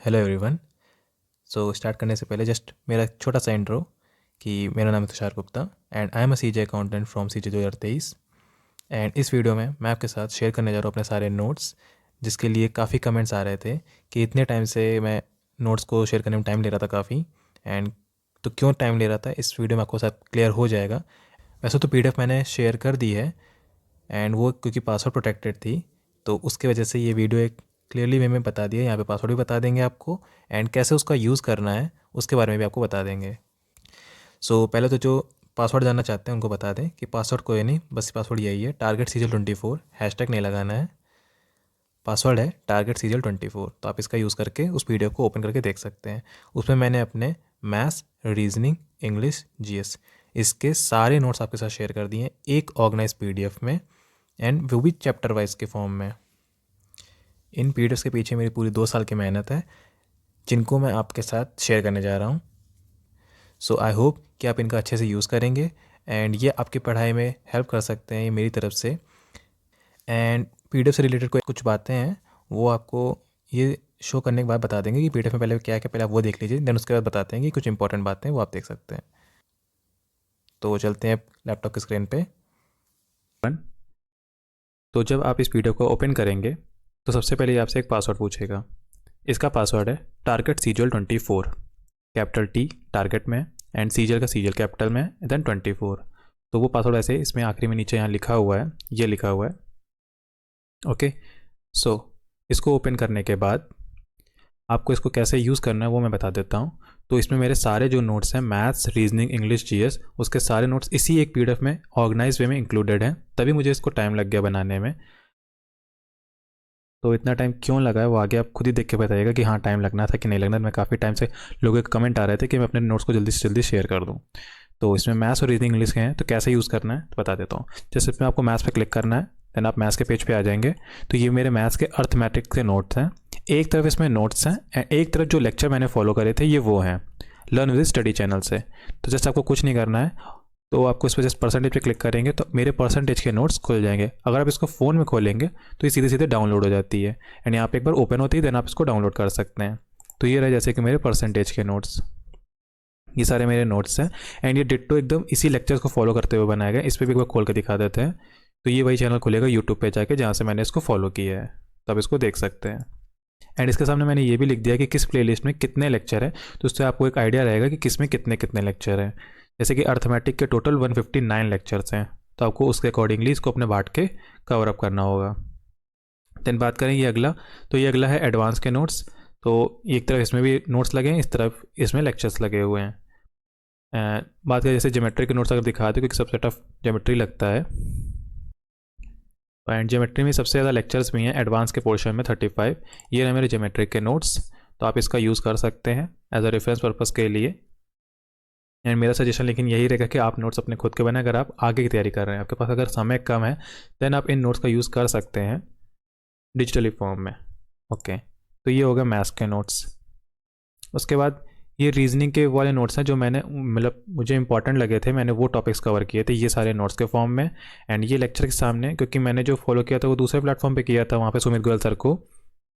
Hello everyone. Start करने से पहले जस्ट मेरा एक छोटा सा इंट्रो कि मेरा नाम है Tushar Gupta and I am a CJ accountant from CJ 2023। And इस वीडियो में मैं आपके साथ शेयर करने जा रहा हूँ अपने सारे नोट्स, जिसके लिए काफ़ी कमेंट्स आ रहे थे कि इतने टाइम से मैं नोट्स को शेयर करने में टाइम ले रहा था काफ़ी। एंड तो क्यों टाइम ले रहा था इस वीडियो में आपको साथ क्लियर हो जाएगा। वैसे तो पीडीएफ मैंने शेयर कर दी है एंड वो क्योंकि पासवर्ड प्रोटेक्टेड थी तो उसकी वजह से ये वीडियो एक क्लियरली वे में बता दिया। यहाँ पे पासवर्ड भी बता देंगे आपको एंड कैसे उसका यूज़ करना है उसके बारे में भी आपको बता देंगे। पहले तो जो पासवर्ड जानना चाहते हैं उनको बता दें कि पासवर्ड कोई नहीं, बस पासवर्ड यही है, टारगेट सीजल 24। हैशटैग नहीं लगाना है, पासवर्ड है टारगेट सीजल 24। तो आप इसका यूज़ करके उस पीडीएफ को ओपन करके देख सकते हैं। उसमें मैंने अपने मैथ्स, रीजनिंग, इंग्लिश, जीएस इसके सारे नोट्स आपके साथ शेयर कर दिए हैं एक ऑर्गेनाइज पीडीएफ में, एंड वो भी चैप्टर वाइज के फॉर्म में। इन पीडीएफ्स के पीछे मेरी पूरी 2 साल की मेहनत है जिनको मैं आपके साथ शेयर करने जा रहा हूँ। आई होप कि आप इनका अच्छे से यूज़ करेंगे एंड ये आपकी पढ़ाई में हेल्प कर सकते हैं, ये मेरी तरफ से। एंड पीडीएफ से रिलेटेड कोई कुछ बातें हैं वो आपको ये शो करने के बाद बता देंगे कि पीडीएफ में पहले क्या क्या, पहले आप वो देख लीजिए, देन उसके बाद बताते हैं कि कुछ इंपॉर्टेंट बातें वो आप देख सकते हैं। तो चलते हैं लैपटॉप की स्क्रीन पे। तो जब आप इस वीडियो को ओपन करेंगे तो सबसे पहले आपसे एक पासवर्ड पूछेगा। इसका पासवर्ड है टारगेट सीजल 24, कैपिटल टी टारगेट में एंड सीजल का सीजल कैपिटल में, देन 24। तो वो पासवर्ड ऐसे इसमें आखिरी में नीचे यहाँ लिखा हुआ है, ये लिखा हुआ है। ओके, इसको ओपन करने के बाद आपको इसको कैसे यूज़ करना है वो मैं बता देता हूँ। तो इसमें मेरे सारे जो नोट्स हैं मैथ्स, रीजनिंग, इंग्लिश, जीएस, उसके सारे नोट्स इसी एक पीडीएफ में ऑर्गेनाइज वे में इंक्लूडेड हैं, तभी मुझे इसको टाइम लग गया बनाने में। तो इतना टाइम क्यों लगा है वो आगे आप खुद ही देख के बताइएगा कि हाँ टाइम लगना था कि नहीं लगना। मैं काफ़ी टाइम से लोगों के कमेंट आ रहे थे कि मैं अपने नोट्स को जल्दी से जल्दी शेयर कर दूँ। तो इसमें मैथ्स और रीजनिंग इंग्लिश के हैं, तो कैसे यूज़ करना है तो बता देता हूँ। जैसे इसमें आपको मैथ्स पे क्लिक करना है, देन आप मैथ्स के पेज पे आ जाएंगे। तो ये मेरे मैथ्स के अर्थमेटिक के नोट्स हैं। एक तरफ इसमें नोट्स हैं एंड एक तरफ जो लेक्चर मैंने फॉलो करे थे ये वो हैं लर्न विद स्टडी चैनल से। तो जस्ट आपको कुछ नहीं करना है, तो आपको इस पर जस्ट परसेंटेज पे क्लिक करेंगे तो मेरे परसेंटेज के नोट्स खुल जाएंगे। अगर आप इसको फ़ोन में खोलेंगे तो ये सीधे सीधे डाउनलोड हो जाती है एंड यहाँ पे एक बार ओपन होती है, देन आप इसको डाउनलोड कर सकते हैं। तो ये रहे जैसे कि मेरे परसेंटेज के नोट्स, ये सारे मेरे नोट्स हैं एंड ये डिट्टो एकदम इसी लेक्चर्स को फॉलो करते हुए बनाया गया। इस पर भी एक बार खोल कर दिखा देते हैं। तो ये वही चैनल खुलेगा यूट्यूब पे जाके जहाँ से मैंने इसको फॉलो किया है, तो आप इसको देख सकते हैं। एंड इसके सामने मैंने ये भी लिख दिया कि किस प्लेलिस्ट में कितने लेक्चर है, तो उससे आपको एक आइडिया रहेगा कि किस में कितने कितने लेक्चर हैं। जैसे कि अर्थमेटिक के टोटल 159 लेक्चर्स हैं, तो आपको उसके अकॉर्डिंगली इसको अपने बांट के कवर अप करना होगा। देन बात करें ये अगला, तो ये अगला है एडवांस के नोट्स। तो एक तरफ इसमें भी नोट्स लगे हैं, इस तरफ इसमें लेक्चर्स लगे हुए हैं। बात करें जैसे ज्योमेट्री के नोट्स अगर दिखाते क्योंकि सबसे टफ ज्योमेट्री लगता है, एंड ज्योमेट्री में सबसे ज़्यादा लेक्चर्स भी हैं एडवांस के पोर्शन में 35। ये रहे मेरे ज्योमेट्री के नोट्स, तो आप इसका यूज़ कर सकते हैं एज अ रेफरेंस पर्पज़ के लिए। एंड मेरा सजेशन लेकिन यही रहेगा कि आप नोट्स अपने खुद के बनाएं। अगर आप आगे की तैयारी कर रहे हैं, आपके पास अगर समय कम है, देन आप इन नोट्स का यूज़ कर सकते हैं डिजिटली फॉर्म में। ओके, तो ये होगा मैथ्स के नोट्स। उसके बाद ये रीजनिंग के वाले नोट्स हैं जो मैंने मतलब मुझे इंपॉर्टेंट लगे थे, मैंने वो टॉपिक्स कवर किए थे ये सारे नोट्स के फॉर्म में। एंड ये लेक्चर के सामने क्योंकि मैंने जो फॉलो किया था वो दूसरे प्लेटफॉर्म पे किया था, वहाँ पे सुमित गोयल सर को,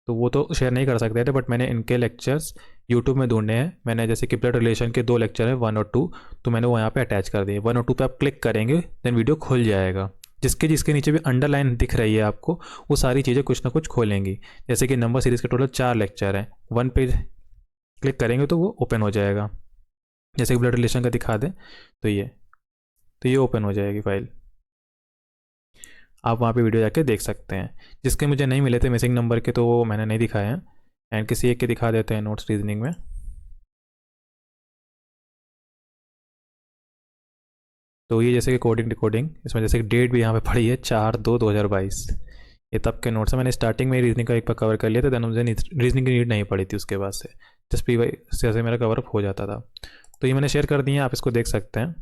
तो वो तो शेयर नहीं कर सकते थे, बट मैंने इनके लेक्चर्स यूट्यूब में ढूंढे हैं। मैंने जैसे कि ब्लड रिलेशन के 2 लेक्चर हैं 1 और 2, तो मैंने वो यहाँ पे अटैच कर दिए। 1 और 2 पे आप क्लिक करेंगे देन वीडियो खुल जाएगा। जिसके जिसके नीचे भी अंडरलाइन दिख रही है आपको, वो सारी चीज़ें कुछ ना कुछ खोलेंगी। जैसे कि नंबर सीरीज़ के टोटल 4 लेक्चर हैं, 1 पे क्लिक करेंगे तो वो ओपन हो जाएगा। जैसे कि ब्लड रिलेशन का दिखा दें तो ये ओपन हो जाएगी फाइल, आप वहाँ पे वीडियो जाके देख सकते हैं। जिसके मुझे नहीं मिले थे मिसिंग नंबर के, तो वो मैंने नहीं दिखाए हैं। एंड किसी एक के दिखा देते हैं नोट्स रीजनिंग में। तो ये जैसे कि कोडिंग डिकोडिंग, इसमें जैसे कि डेट भी यहाँ पे पड़ी है 4/2/2022। ये तब के नोट्स है, मैंने स्टार्टिंग में रीजनिंग का एक बार कवर कर लिया था, देन मुझे रीजनिंग की नीड नहीं पड़ी थी उसके बाद से, जस्ट प्री वाई से मेरा कवर अप हो जाता था। तो ये मैंने शेयर कर दिए हैं, आप इसको देख सकते हैं।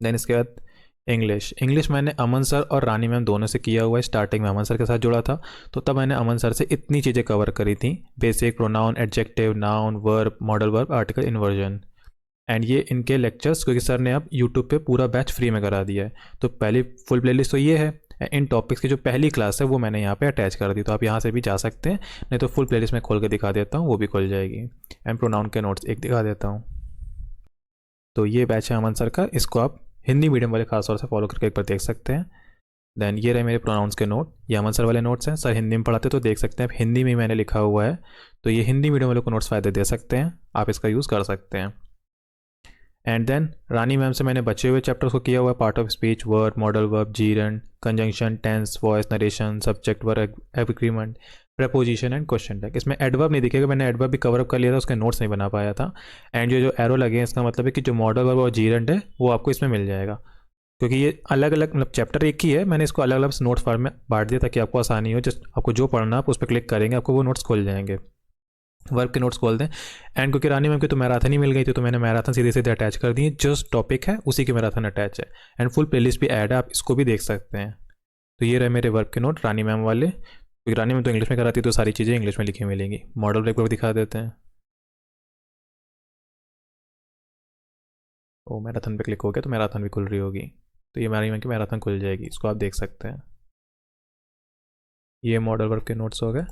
देन इसके बाद इंग्लिश मैंने अमन सर और रानी मैम दोनों से किया हुआ है। स्टार्टिंग में अमन सर के साथ जुड़ा था, तो तब मैंने अमन सर से इतनी चीज़ें कवर करी थी, basic, pronoun, adjective, noun, verb, modal verb, article, inversion. And ये इनके लेक्चर्स क्योंकि सर ने अब यूट्यूब पे पूरा बैच फ्री में करा दिया है, तो पहली फुल प्लेलिस्ट तो ये है। इन टॉपिक्स की जो पहली क्लास है वो मैंने यहाँ पे अटैच कर दी, तो आप यहाँ से भी जा सकते हैं, नहीं तो फुल प्लेलिस्ट में खोल के दिखा देता हूँ, वो भी खुल जाएगी। एंड प्रोनाउन के नोट्स एक दिखा देता हूँ। तो ये बैच है अमन सर का, इसको आप हिंदी मीडियम वाले खास तौर से फॉलो करके एक बार देख सकते हैं। देन ये रहे मेरे प्रोनाउंस के नोट, ये अमन सर वाले नोट्स हैं, सर हिंदी में पढ़ाते तो देख सकते हैं, हिंदी में मैंने लिखा हुआ है, तो ये हिंदी मीडियम वालों को नोट्स फ़ायदे दे सकते हैं, आप इसका यूज़ कर सकते हैं। एंड देन रानी मैम से मैंने बचे हुए चैप्टर्स को किया हुआ है, part of speech, word, modal verb, gerund, conjunction, tense, voice, narration, subject verb, agreement, preposition and question tag. इसमें एडवर्ब नहीं दिखेगा, मैंने एडवर्ब भी कवर अप कर लिया था, उसके नोट्स नहीं बना पाया था। एंड जो एरो लगे हैं इसका मतलब है कि जो मॉडल वर्ब और जीरंड है वो आपको इसमें मिल जाएगा, क्योंकि ये अलग अलग मतलब चैप्टर एक ही है, मैंने इसको अलग अलग नोट्स फॉर्म में बांट दिया ताकि आपको आसानी हो, जस्ट आपको जो पढ़ना आप उस पर क्लिक करेंगे आपको वो नोट्स खुल जाएंगे, वर्क के नोट्स खोल दें। एंड क्योंकि रानी मैम की तो मैराथन ही मिल गई थी, तो मैंने मैराथन सीधे सीधे अटैच कर दी, जस्ट टॉपिक है उसी की मैराथन अटैच है। एंड फुल प्लेलिस्ट भी ऐड है, आप इसको भी देख सकते हैं। तो ये रहे मेरे वर्क के नोट रानी मैम वाले, क्योंकि रानी मैम तो इंग्लिश में कराती है तो सारी चीज़ें इंग्लिश में लिखी मिलेंगी। मॉडल ब्रेक पर दिखा देते हैं। ओ मैराथन पे क्लिक हो गया तो मैराथन भी खुल रही होगी, तो ये रानी मैम की मैराथन खुल जाएगी, इसको आप देख सकते हैं। ये मॉडल वर्क के नोट्स हो गए,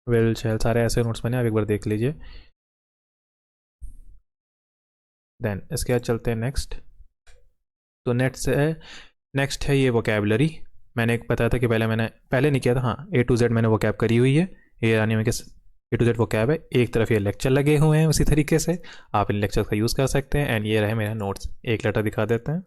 वेल शैल सारे ऐसे नोट्स बने, आप एक बार देख लीजिए। देन इसके बाद चलते हैं नेक्स्ट। तो नेक्स्ट है ये वोकेबलरी। मैंने एक बताया था कि पहले नहीं किया था, हाँ A to Z मैंने वोकैब करी हुई है, ये यानी मैं A to Z वोकैब है। एक तरफ ये लेक्चर लगे हुए हैं, उसी तरीके से आप इन लेक्चर्स का यूज़ कर सकते हैं। एंड ये रहे मेरा नोट्स, एक लेटर दिखा देते हैं।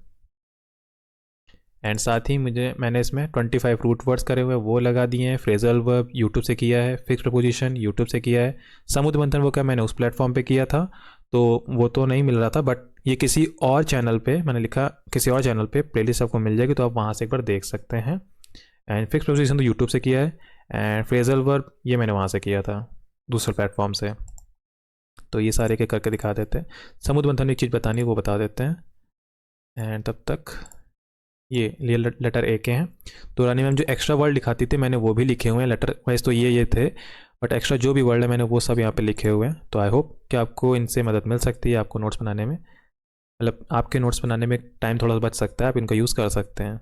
एंड साथ ही मैंने इसमें 25 रूट वर्ड्स करे हुए वो लगा दिए हैं। फ्रेजल वर्ब यूट्यूब से किया है, फिक्स प्रपोजिशन यूट्यूब से किया है, समुद्र मंथन वो क्या मैंने उस प्लेटफॉर्म पे किया था, तो वो तो नहीं मिल रहा था, बट ये किसी और चैनल पे मैंने लिखा, किसी और चैनल पे प्लेलिस्ट आपको मिल जाएगी, तो आप वहाँ से एक बार देख सकते हैं। एंड फिक्स प्रपोजिशन तो यूट्यूब से किया है, एंड फ्रेजल वर्ब ये मैंने वहाँ से किया था दूसरे प्लेटफॉर्म से। तो ये सारे के करके दिखा देते हैं। समुद्र मंथन एक चीज़ बतानी है वो बता देते हैं। एंड तब तक ये लेटर ए के हैं। तो रानी मैम जो एक्स्ट्रा वर्ड दिखाती थी मैंने वो भी लिखे हुए हैं, लेटर वाइज तो ये थे, बट एक्स्ट्रा जो भी वर्ड है मैंने वो सब यहाँ पे लिखे हुए हैं। तो आई होप कि आपको इनसे मदद मिल सकती है, आपको नोट्स बनाने में, मतलब आपके नोट्स बनाने में टाइम थोड़ा बच सकता है, आप इनका यूज़ कर सकते हैं।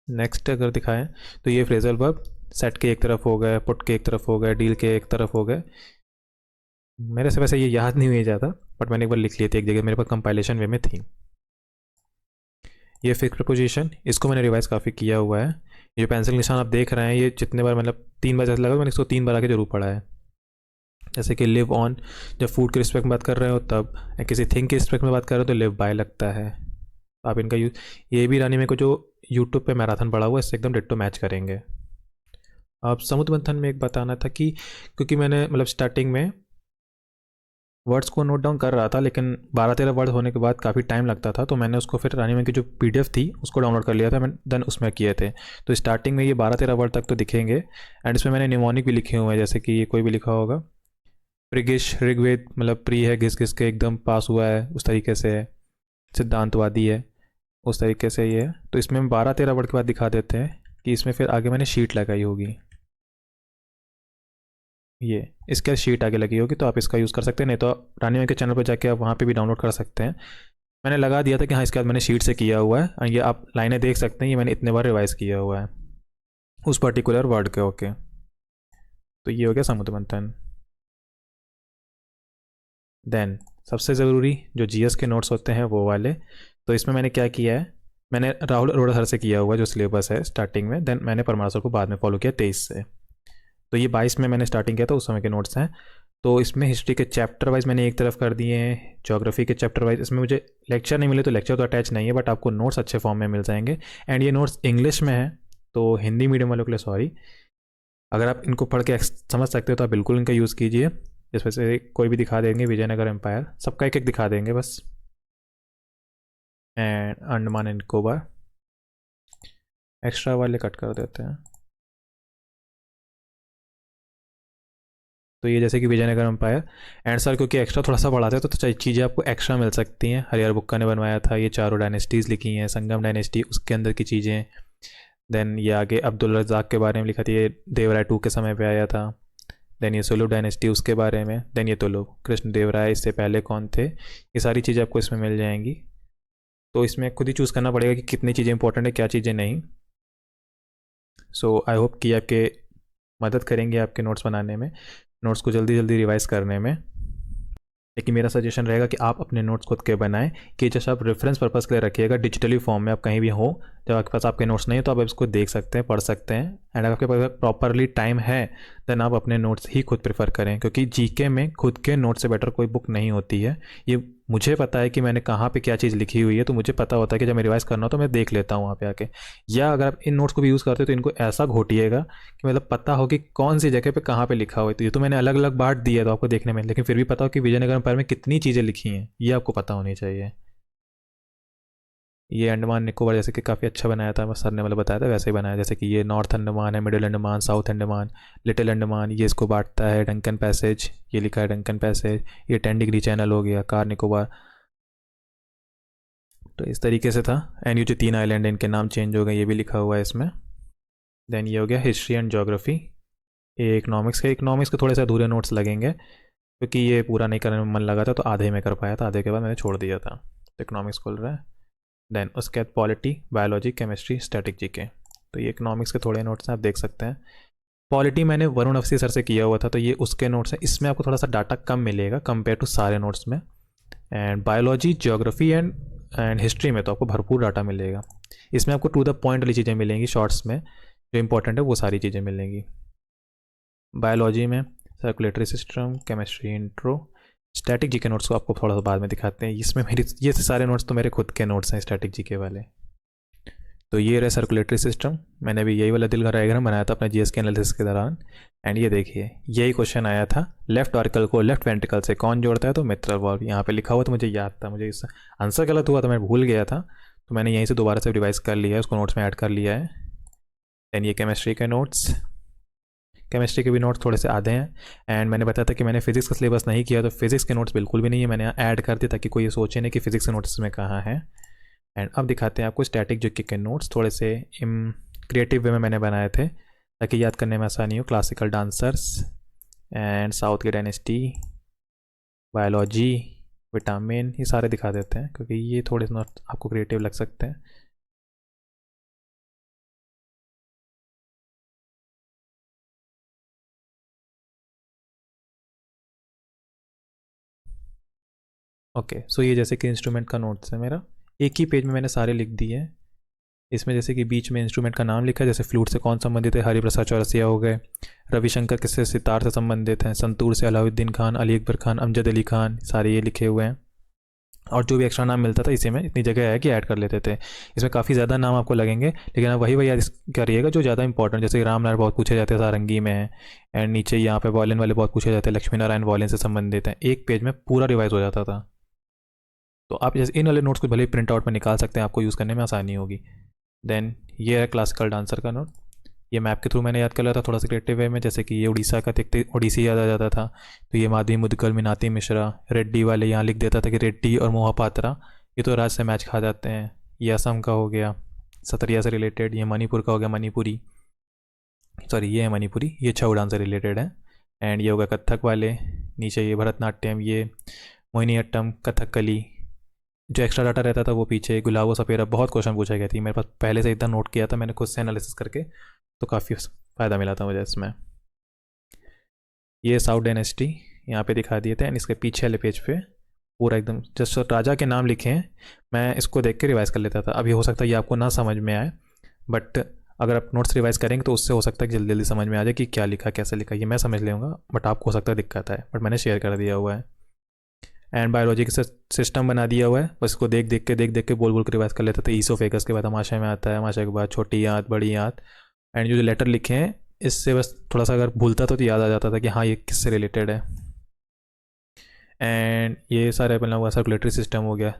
नेक्स्ट अगर दिखाएं तो ये फ्रेजल वर्ब सेट के एक तरफ हो गए, पुट के एक तरफ हो गए, डील के एक तरफ हो गए। मेरे से वैसे ये याद नहीं हुई ज़्यादा, बट मैंने एक बार लिख ली थी एक जगह, मेरे पास कंपाइलेशन वे में थी। ये फिक्स प्रपोजिशन, इसको मैंने रिवाइज काफ़ी किया हुआ है। ये जो पेंसिल निशान आप देख रहे हैं ये जितने बार मतलब 3 बार जैसे लगा, मैंने इसको 3 बार आके जरूर पढ़ा है। जैसे कि लिव ऑन, जब फूड के रिस्पेक्ट में बात कर रहे हो तब, किसी थिंग के रिस्पेक्ट में बात कर रहे हो तो लिव बाय लगता है। आप इनका यूज, ये भी रानी मेरे को जो यूट्यूब पे मैराथन पढ़ा हुआ है इससे एकदम डिट्टो मैच करेंगे। अब समुद्र मंथन में एक बताना था कि क्योंकि मैंने मतलब स्टार्टिंग में वर्ड्स को नोट डाउन कर रहा था, लेकिन 12-13 वर्ड होने के बाद काफ़ी टाइम लगता था, तो मैंने उसको फिर रानी मैम की जो PDF थी उसको डाउनलोड कर लिया था, मैं देन उसमें किए थे। तो स्टार्टिंग में ये 12-13 वर्ड तक तो दिखेंगे। एंड इसमें मैंने निमोनिक भी लिखे हुए हैं, जैसे कि ये कोई भी लिखा होगा, प्रिगिश ऋग्वेद मतलब प्री है, घिस घिस के एकदम पास हुआ है उस तरीके से है, सिद्धांतवादी है उस तरीके से ये है। तो इसमें हम 12-13 वर्ड के बाद दिखा देते हैं कि इसमें फिर आगे मैंने शीट लगाई होगी, ये इसके शीट आगे लगी होगी, तो आप इसका यूज़ कर सकते हैं, नहीं तो रानी मैम के चैनल पर जाके आप वहाँ पे भी डाउनलोड कर सकते हैं। मैंने लगा दिया था कि हाँ इसके बाद मैंने शीट से किया हुआ है, और ये आप लाइनें देख सकते हैं, ये मैंने इतने बार रिवाइज किया हुआ है उस पर्टिकुलर वर्ड के। ओके, तो ये हो गया समुद्र मंथन। देन सबसे ज़रूरी जो GS के नोट्स होते हैं वो वाले, तो इसमें मैंने क्या किया है, मैंने राहुल अरोड़ा सर से किया हुआ है जो सिलेबस है स्टार्टिंग में, देन मैंने परमार सर को बाद में फॉलो किया 23 से। तो ये 22 में मैंने स्टार्टिंग किया था, उस समय के नोट्स हैं। तो इसमें हिस्ट्री के चैप्टर वाइज मैंने एक तरफ कर दिए हैं, ज्योग्राफी के चैप्टर वाइज इसमें मुझे लेक्चर नहीं मिले तो लेक्चर तो अटैच नहीं है, बट आपको नोट्स अच्छे फॉर्म में मिल जाएंगे। एंड ये नोट्स इंग्लिश में है, तो हिंदी मीडियम वालों के लिए सॉरी, अगर आप इनको पढ़ के समझ सकते हो तो आप बिल्कुल इनका यूज़ कीजिए। इस वजह से कोई भी दिखा देंगे, विजयनगर एम्पायर सबका एक एक दिखा देंगे बस। And Andaman and Nicobar extra वाले कट कर देते हैं। तो ये जैसे कि विजयनगर एम्पायर, एंड सर क्योंकि एक्स्ट्रा थोड़ा सा पढ़ाते हैं तो चीज़ें आपको एक्स्ट्रा मिल सकती हैं। हरिहर बुक्का ने बनवाया था, ये चारों डायनेस्टीज़ लिखी हैं, संगम डायनेस्टी उसके अंदर की चीज़ें। देन ये आगे अब्दुल रज़ाक के बारे में लिखा था, ये देवराय 2 के समय पे आया था। देन ये तुलुप डायनेस्टी उसके बारे में, देन ये तुलुप कृष्ण देव राय इससे पहले कौन थे, ये सारी चीज़ें आपको इसमें मिल जाएंगी। तो इसमें खुद ही चूज़ करना पड़ेगा कि कितनी चीज़ें इंपॉर्टेंट है, क्या चीज़ें नहीं। सो आई होप कि आपके मदद करेंगे आपके नोट्स बनाने में, नोट्स को जल्दी जल्दी रिवाइज करने में। लेकिन मेरा सजेशन रहेगा कि आप अपने नोट्स खुद के बनाएं, कि जैसे आप रेफरेंस पर्पस के लिए रखिएगा डिजिटली फॉर्म में, आप कहीं भी हो, जब आपके पास आपके नोट्स नहीं है तो आप इसको देख सकते हैं, पढ़ सकते हैं। एंड अगर आपके पास प्रॉपरली टाइम है देन आप अपने नोट्स ही खुद प्रेफर करें, क्योंकि जीके में खुद के नोट्स से बेटर कोई बुक नहीं होती है। ये मुझे पता है कि मैंने कहाँ पे क्या चीज़ लिखी हुई है, तो मुझे पता होता है कि जब मैं रिवाइज करना हो तो मैं देख लेता हूँ वहाँ पे आके। या अगर आप इन नोट्स को भी यूज़ करते हो तो इनको ऐसा घोटिएगा कि मतलब पता हो कि कौन सी जगह पे कहाँ पे लिखा हुआ है। तो ये तो मैंने अलग अलग बांट दिया है तो आपको देखने में, लेकिन फिर भी पता हो कि विजयनगर एम्पायर में कितनी चीज़ें लिखी हैं, ये आपको पता होनी चाहिए। ये अंडमान निकोबार जैसे कि काफ़ी अच्छा बनाया था, सर ने मतलब बताया था वैसे ही बनाया, जैसे कि ये नॉर्थ अंडमान है, middle Andaman, south Andaman, little Andaman, ये इसको बांटता है। डंकन पैसेज, ये लिखा है डंकन पैसेज। ये 10 डिग्री चैनल हो गया, कार निकोबार। तो इस तरीके से था। एंड ये जो 3 आइलैंड है इनके नाम चेंज हो गए, ये भी लिखा हुआ है इसमें। देन ये हो गया हिस्ट्री एंड जोग्राफी। ये इकोनॉमिक्स के थोड़े से अधूरे नोट्स लगेंगे, क्योंकि ये पूरा नहीं करने में मन लगा था तो आधे में कर पाया था, आधे के बाद मैंने छोड़ दिया था। तो इकोनॉमिक्स खोल रहा है। देन उसके बाद polity, biology, chemistry, static GK. तो ये इकोनॉमिक्स के थोड़े नोट्स हैं, आप देख सकते हैं। पॉलिटी मैंने वरुण अवसी सर से किया हुआ था, तो ये उसके नोट्स हैं। इसमें आपको थोड़ा सा डाटा कम मिलेगा कंपेयर टू सारे नोट्स में। And biology, geography and history में तो आपको भरपूर डाटा मिलेगा। इसमें आपको टू द पॉइंट वाली चीज़ें मिलेंगी, शॉर्ट्स में जो इंपॉर्टेंट है वो सारी चीज़ें मिलेंगी। बायोलॉजी में circulatory system, chemistry intro, static G के नोट्स को आपको थोड़ा सा बाद में दिखाते हैं। इसमें मेरी ये सारे नोट्स तो मेरे खुद के नोट्स हैं स्टैटिक जी के वाले। तो ये रहे सर्कुलेटरी सिस्टम, मैंने भी यही वाला दिल का डायग्राम बनाया था अपने जीएस के एनालिसिस के दौरान। एंड ये देखिए यही क्वेश्चन आया था, लेफ्ट ऑर्कल को लेफ्ट वेंट्रिकल से कौन जोड़ता है, तो मित्रल वॉल्व यहाँ पे लिखा हुआ, तो मुझे याद था। मुझे इसका आंसर गलत हुआ तो मैं भूल गया था, तो मैंने यहीं से दोबारा से रिवाइज कर लिया है, उसको नोट्स में ऐड कर लिया है। देन ये केमिस्ट्री के नोट्स, केमिस्ट्री के भी नोट्स थोड़े से आधे हैं। एंड मैंने बताया था कि मैंने फिजिक्स का सिलेबस नहीं किया, तो फिजिक्स के नोट्स बिल्कुल भी नहीं है, मैंने यहाँ ऐड कर दिया ताकि कोई ये सोचे नहीं कि फिजिक्स के नोट्स में कहाँ है। एंड अब दिखाते हैं आपको स्टैटिक जीके के नोट्स, थोड़े से क्रिएटिव वे में मैंने बनाए थे ताकि याद करने में आसानी हो। क्लासिकल डांसर्स एंड साउथ की डायनेस्टी, बायोलॉजी, विटामिन, ये सारे दिखा देते हैं क्योंकि ये थोड़े नोट्स आपको क्रिएटिव लग सकते हैं। ओके सो ये जैसे कि इंस्ट्रूमेंट का नोट्स है मेरा, एक ही पेज में मैंने सारे लिख दिए हैं। इसमें जैसे कि बीच में इंस्ट्रूमेंट का नाम लिखा है, जैसे फ्लूट से कौन संबंधित है, हरिप्रसाद चौरसिया हो गए। रविशंकर किससे, सितार से संबंधित हैं। संतूर से अलाउद्दीन खान, अली अकबर खान, अमजद अली खान, सारे ये लिखे हुए हैं। और जो भी एक्स्ट्रा नाम मिलता था इसी में इतनी जगह है कि ऐड कर लेते थे। इसमें काफ़ी ज़्यादा नाम आपको लगेंगे, लेकिन आप वही वही याद करिएगा जो ज़्यादा इंपॉर्टेंट, जैसे राम नारायण बहुत पूछे जाते हैं, सारंगी में है। एंड नीचे यहाँ पे वॉयलिन वाले बहुत पूछे जाते हैं, लक्ष्मी नारायण वॉयलिन से संबंधित हैं। एक पेज में पूरा रिवाइज हो जाता था। तो आप जैसे इन वाले नोट्स को भले ही प्रिंट आउट में निकाल सकते हैं, आपको यूज़ करने में आसानी होगी। देन ये है क्लासिकल डांसर का नोट, ये मैप के थ्रू मैंने याद कर लिया था थोड़ा सा क्रिएटिव वे में। जैसे कि ये उड़ीसा का देखते ओडिसी याद आ जाता था, तो ये माधवी मुदगल, मीनाती मिश्रा। रेड्डी वाले यहाँ लिख देता था कि रेड्डी और मोहापात्रा, ये तो राज से मैच खा जाते हैं। ये असम का हो गया, सतरिया से रिलेटेड। ये मणिपुर का हो गया, मणिपुरी, सॉरी ये है मणिपुरी, ये छऊ डांस से रिलेटेड है। एंड ये होगा कथक वाले, नीचे ये भरतनाट्यम, ये मोहिनीअट्टम, कथकली। जो एक्स्ट्रा डाटा रहता था वो पीछे, गुलाबो सपेरा, बहुत क्वेश्चन पूछा गया थी मेरे पास पहले से इतना नोट किया था मैंने खुद से एनालिसिस करके, तो काफ़ी फ़ायदा मिला था मुझे इसमें। ये साउथ डायनेस्टी यहाँ पे दिखा दिए थे। एंड इसके पीछे वाले पेज पे पूरा एकदम जस्ट राजा के नाम लिखे हैं, मैं इसको देख के रिवाइज़ कर लेता था। अभी हो सकता है ये आपको ना समझ में आए, बट अगर आप नोट्स रिवाइज़ करेंगे तो उससे हो सकता है कि जल्दी जल्दी समझ में आ जाए कि क्या लिखा, कैसे लिखा। ये मैं समझ लूँगा, बट आपको हो सकता है दिक्कत है, बट मैंने शेयर कर दिया हुआ है। एंड बायोलॉजी का सिस्टम बना दिया हुआ है, बस इसको देख देख के बोल के रिवाइज कर लेते थे। ईसोफेगस के बाद आमाशय में आता है, आमाशय के बाद छोटी आंत, बड़ी आंत। एंड जो लेटर लिखे हैं इससे बस थोड़ा सा अगर भूलता तो याद आ जाता था कि हाँ ये किससे रिलेटेड है। एंड ये सारे बना हुआ सर्कुलेटरी सिस्टम हो गया।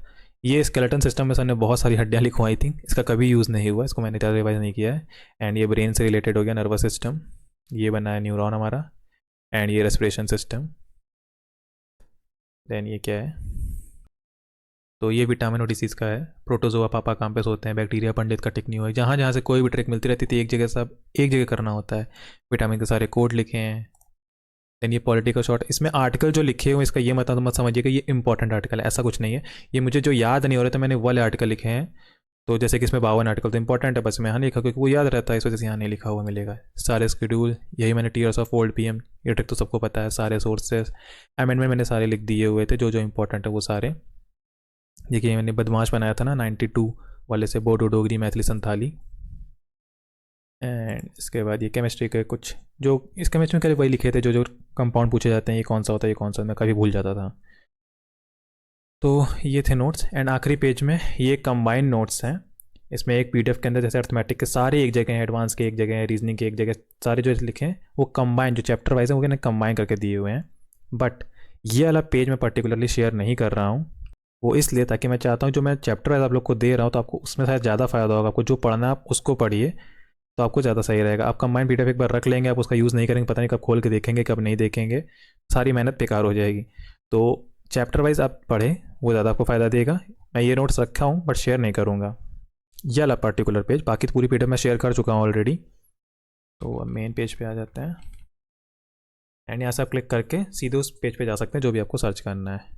ये स्केलेटन सिस्टम में सर ने बहुत सारी हड्डियाँ लिखवाई थी, इसका कभी यूज़ नहीं हुआ, इसको मैंने ज़्यादा रिवाइज नहीं किया है। एंड ये ब्रेन से रिलेटेड हो गया, नर्वस सिस्टम, ये बना है न्यूरॉन हमारा। एंड ये रेस्पिरेशन सिस्टम। देन ये क्या है, तो ये विटामिन और डिसीज़ का है। प्रोटोजोआ पापा काम्पेस होते हैं, बैक्टीरिया पंडित का टिकनी हुआ, जहाँ जहाँ से कोई भी ट्रिक मिलती रहती थी एक जगह, सब एक जगह करना होता है। विटामिन के सारे कोड लिखे हैं। देन ये पॉलिटिकल शॉर्ट, इसमें आर्टिकल जो लिखे हुए इसका ये मत समझिएगा ये इंपॉर्टेंट आर्टिकल है, ऐसा कुछ नहीं है। ये मुझे जो याद नहीं हो रहे तो मैंने वाले आर्टिकल लिखे हैं। तो जैसे कि इसमें 52 आर्टिकल तो इंपॉर्टेंट है, बस मैं यहाँ नहीं लिखा क्योंकि वो याद रहता है, इस वजह से यहाँ नहीं लिखा हुआ मिलेगा। सारे शेड्यूल यही मैंने टीयर्स ऑफ ओल्ड पीएम, ये ट्रिक तो सबको पता है। सारे सोर्सेस अमेंडमेंट मैंने सारे लिख दिए हुए थे, जो जो इंपॉर्टेंट है वो सारे। देखिए मैंने बदमाश बनाया था ना 92 वाले से, बोडो डोगरी मैथिली संथाली। एंड इसके बाद ये केमिस्ट्री के कुछ जो इस केमिस्ट्री में वही लिखे थे, जो जो कंपाउंड पूछे जाते हैं, ये कौन सा होता है ये कौन सा, मैं कभी भूल जाता था। तो ये थे नोट्स। एंड आखिरी पेज में ये कंबाइंड नोट्स हैं। इसमें एक पीडीएफ के अंदर जैसे अर्थमेटिक के सारे एक जगह हैं, एडवांस के एक जगह है, रीजनिंग के एक जगह, सारे जो लिखे हैं वो कंबाइन, जो चैप्टर वाइज है वो मैंने कंबाइन करके दिए हुए हैं। बट ये वाला पेज मैं पर्टिकुलरली शेयर नहीं कर रहा हूँ, वो इसलिए ताकि मैं चाहता हूँ जो मैं चैप्टर वाइज आप लोग को दे रहा हूँ तो आपको उसमें शायद ज़्यादा फ़ायदा होगा। आपको जो पढ़ना है आप उसको पढ़िए तो आपको ज़्यादा सही रहेगा। आप कंबाइंड पीडीएफ एक बार रख लेंगे, आप उसका यूज़ नहीं करेंगे, पता नहीं कब खोल के देखेंगे कब नहीं देखेंगे, सारी मेहनत बेकार हो जाएगी। तो चैप्टर वाइज आप पढ़ें, वो ज़्यादा आपको फ़ायदा देगा। मैं ये नोट्स रखा हूँ बट शेयर नहीं करूँगा ये वाला पर्टिकुलर पेज, बाकी तो पूरी पीडीएफ मैं शेयर कर चुका हूँ ऑलरेडी। तो अब मेन पेज पे आ जाते हैं एंड यहाँ से आप क्लिक करके सीधे उस पेज पे जा सकते हैं जो भी आपको सर्च करना है।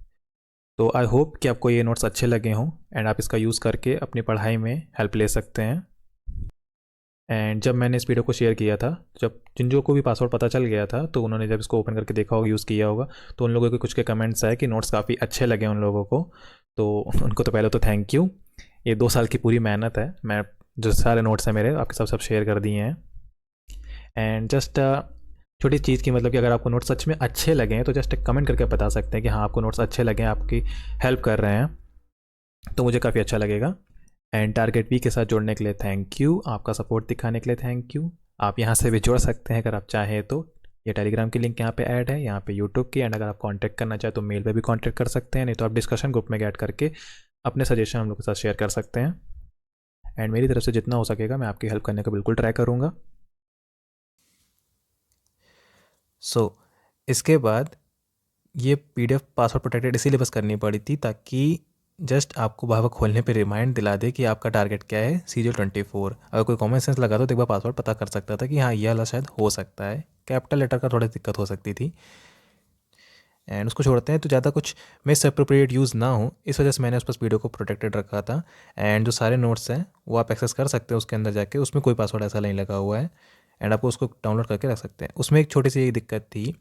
तो आई होप कि आपको ये नोट्स अच्छे लगे हों एंड आप इसका यूज़ करके अपनी पढ़ाई में हेल्प ले सकते हैं। एंड जब मैंने इस वीडियो को शेयर किया था, जब जिन को भी पासवर्ड पता चल गया था तो उन्होंने जब इसको ओपन करके देखा होगा, यूज़ किया होगा, तो उन लोगों के कुछ के कमेंट्स आए कि नोट्स काफ़ी अच्छे लगे उन लोगों को। तो उनको तो पहले तो थैंक यू। ये 2 साल की पूरी मेहनत है, मैं जो सारे नोट्स हैं मेरे आपके सब शेयर कर दिए हैं। एंड जस्ट छोटी चीज़ की मतलब कि अगर आपको नोट्स सच में अच्छे लगे हैं तो जस्ट कमेंट करके बता सकते हैं कि हाँ आपको नोट्स अच्छे लगे हैं, आपकी हेल्प कर रहे हैं, तो मुझे काफ़ी अच्छा लगेगा। एंड टारगेट बी के साथ जुड़ने के लिए थैंक यू, आपका सपोर्ट दिखाने के लिए थैंक यू। आप यहाँ से भी जुड़ सकते हैं अगर आप चाहें तो। ये टेलीग्राम की लिंक यहाँ पे ऐड है, यहाँ पे यूट्यूब की। एंड अगर आप कांटेक्ट करना चाहें तो मेल पे भी कांटेक्ट कर सकते हैं, नहीं तो आप डिस्कशन ग्रुप में ऐड करके अपने सजेशन हम लोग के साथ शेयर कर सकते हैं। एंड मेरी तरफ से जितना हो सकेगा मैं आपकी हेल्प करने का बिल्कुल ट्राई करूँगा। सो इसके बाद ये पीडीएफ पासवर्ड प्रोटेक्टेड इसीलिए बस करनी पड़ी थी ताकि जस्ट आपको बाबा खोलने पे रिमाइंड दिला दे कि आपका टारगेट क्या है, CJ24। अगर कोई कॉमन सेंस लगा तो एक बार पासवर्ड पता कर सकता था कि हाँ ये वाला शायद हो सकता है। कैपिटल लेटर का थोड़ी दिक्कत हो सकती थी। एंड उसको छोड़ते हैं तो ज़्यादा कुछ मिस अप्रोप्रिएट यूज़ ना हो, इस वजह से मैंने उस पर वीडियो को प्रोटेक्टेड रखा था। एंड जो सारे नोट्स हैं वो आप एक्सेस कर सकते हैं उसके अंदर जाके, उसमें कोई पासवर्ड ऐसा नहीं लगा हुआ है। एंड आपको उसको डाउनलोड करके रख सकते हैं। उसमें एक छोटी सी यही दिक्कत थी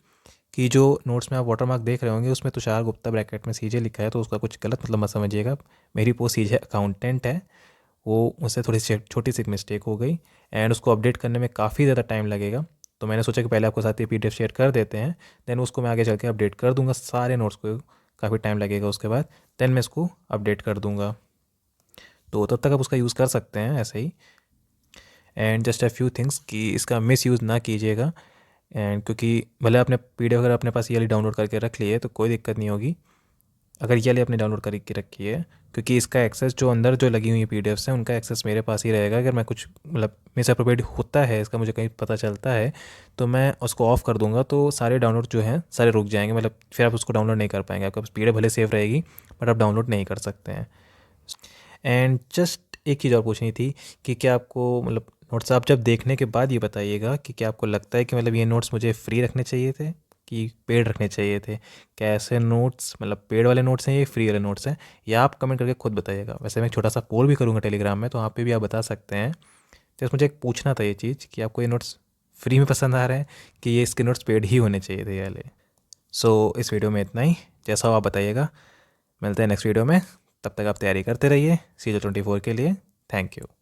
कि जो नोट्स में आप वाटरमार्क देख रहे होंगे उसमें तुषार गुप्ता ब्रैकेट में CJ लिखा है, तो उसका कुछ गलत मतलब मत समझिएगा। मेरी पोस्ट CJ अकाउंटेंट है, वो मुझसे थोड़ी सी छोटी सी मिस्टेक हो गई एंड उसको अपडेट करने में काफ़ी ज़्यादा टाइम लगेगा। तो मैंने सोचा कि पहले आपके साथ ये PDF शेयर कर देते हैं, देन उसको मैं आगे चल के अपडेट कर दूंगा। सारे नोट्स को काफ़ी टाइम लगेगा उसके बाद, देन मैं इसको अपडेट कर दूंगा। तो तब तक आप उसका यूज़ कर सकते हैं ऐसे ही। And just a few things कि इसका मिस यूज़ ना कीजिएगा। एंड क्योंकि भले आपने PDF अगर अपने पास ये वाली डाउनलोड करके रख ली है तो कोई दिक्कत नहीं होगी, अगर ये वाली आपने डाउनलोड करके रखी है, क्योंकि इसका एक्सेस जो अंदर जो लगी हुई PDFs हैं उनका एक्सेस मेरे पास ही रहेगा। अगर मैं कुछ मतलब मिस अप्रोप्रिएट होता है इसका, मुझे कहीं पता चलता है तो मैं उसको ऑफ़ कर दूंगा, तो सारे डाउनलोड जो हैं सारे रुक जाएंगे। मतलब फिर आप उसको डाउनलोड नहीं कर पाएंगे, आपका PDF भले सेव रहेगी बट आप डाउनलोड नहीं कर सकते हैं। एंड जस्ट एक चीज़ और पूछनी थी कि क्या आपको मतलब नोट्स आप जब देखने के बाद ये बताइएगा कि क्या आपको लगता है कि मतलब ये नोट्स मुझे फ्री रखने चाहिए थे कि पेड रखने चाहिए थे। क्या ऐसे नोट्स मतलब पेड वाले नोट्स हैं ये फ्री वाले नोट्स हैं, या आप कमेंट करके खुद बताइएगा। वैसे मैं एक छोटा सा पोल भी करूँगा टेलीग्राम में, तो वहाँ पे भी आप बता सकते हैं। जस्ट मुझे एक पूछना था ये चीज़ कि आपको ये नोट्स फ्री में पसंद आ रहे हैं कि ये इसके नोट्स पेड ही होने चाहिए थे ये वाले। सो इस वीडियो में इतना ही, जैसा हो आप बताइएगा। मिलते हैं नेक्स्ट वीडियो में, तब तक आप तैयारी करते रहिए CJ24 के लिए। Thank you.